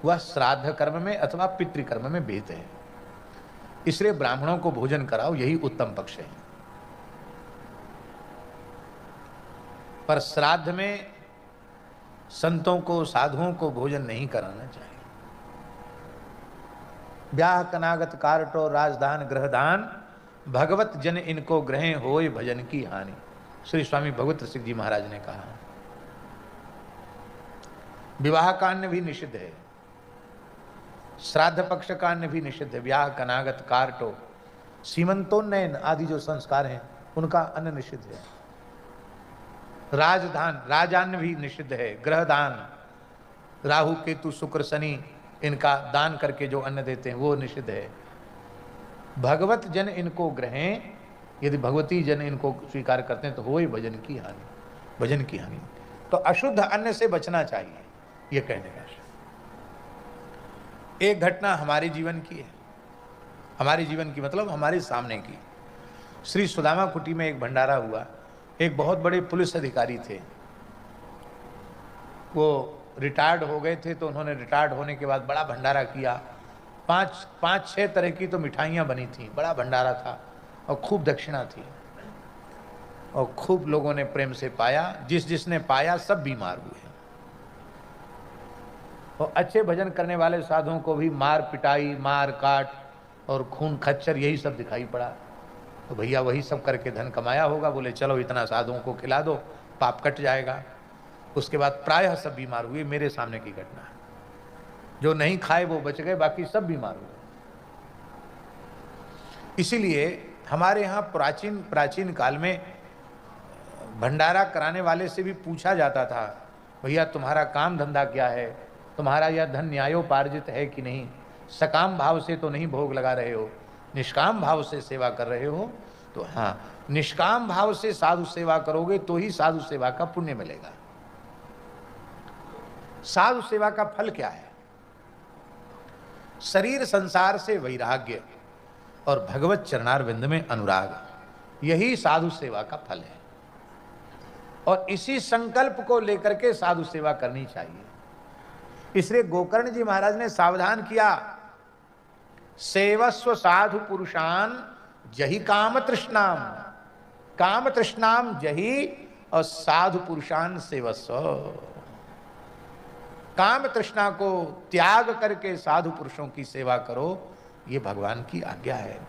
वह श्राद्ध कर्म में अथवा पितृकर्म में भेद है। इसलिए ब्राह्मणों को भोजन कराओ, यही उत्तम पक्ष है। पर श्राद्ध में संतों को, साधुओं को भोजन नहीं कराना चाहिए। ब्याह कनागत कारटो राजदान ग्रहदान, भगवत जन इनको ग्रहे होय भजन की हानि। श्री स्वामी भगवत सिंह जी महाराज ने कहा। विवाह कान्य भी निषिद्ध है, श्राद्ध पक्ष कान्य भी निषिद्ध है। ब्याह कनागत कारटो, सीमंतोन्नयन आदि जो संस्कार हैं उनका अन्न निषिद्ध है। राजदान, राजान्न भी निषिद्ध है। ग्रहदान, राहु केतु शुक्र शनि इनका दान करके जो अन्न देते हैं वो निषिद्ध है। भगवत जन इनको ग्रहें, यदि भगवती जन इनको स्वीकार करते हैं तो हो ही भजन की हानि, भजन की हानि। तो अशुद्ध अन्न से बचना चाहिए, ये कहने का। एक घटना हमारे जीवन की है, हमारे जीवन की मतलब हमारे सामने की। श्री सुदामा कुटी में एक भंडारा हुआ। एक बहुत बड़े पुलिस अधिकारी थे, वो रिटायर्ड हो गए थे, तो उन्होंने रिटायर्ड होने के बाद बड़ा भंडारा किया। पाँच छः तरह की तो मिठाइयाँ बनी थी, बड़ा भंडारा था और खूब दक्षिणा थी और खूब लोगों ने प्रेम से पाया। जिसने पाया सब बीमार हुए और अच्छे भजन करने वाले साधुओं को भी मार पिटाई, मार काट और खून खच्चर यही सब दिखाई पड़ा। तो भैया वही सब करके धन कमाया होगा, बोले चलो इतना साधुओं को खिला दो, पाप कट जाएगा। उसके बाद प्रायः सब बीमार हुए। मेरे सामने की घटना है। जो नहीं खाए वो बच गए, बाकी सब बीमार हुए। इसीलिए हमारे यहाँ प्राचीन काल में भंडारा कराने वाले से भी पूछा जाता था, भैया तुम्हारा काम धंधा क्या है, तुम्हारा यह धन न्यायोपार्जित है कि नहीं, सकाम भाव से तो नहीं भोग लगा रहे हो, निष्काम भाव से सेवा कर रहे हो। तो हाँ, निष्काम भाव से साधु सेवा करोगे तो ही साधु सेवा का पुण्य मिलेगा। साधु सेवा का फल क्या है? शरीर संसार से वैराग्य और भगवत चरणारविंद में अनुराग, यही साधु सेवा का फल है। और इसी संकल्प को लेकर के साधु सेवा करनी चाहिए। इसलिए गोकर्ण जी महाराज ने सावधान किया, सेवस्व साधु पुरुषान जही काम तृष्णाम जही, और साधु पुरुषान सेवस्व। काम तृष्णा को त्याग करके साधु पुरुषों की सेवा करो, ये भगवान की आज्ञा है।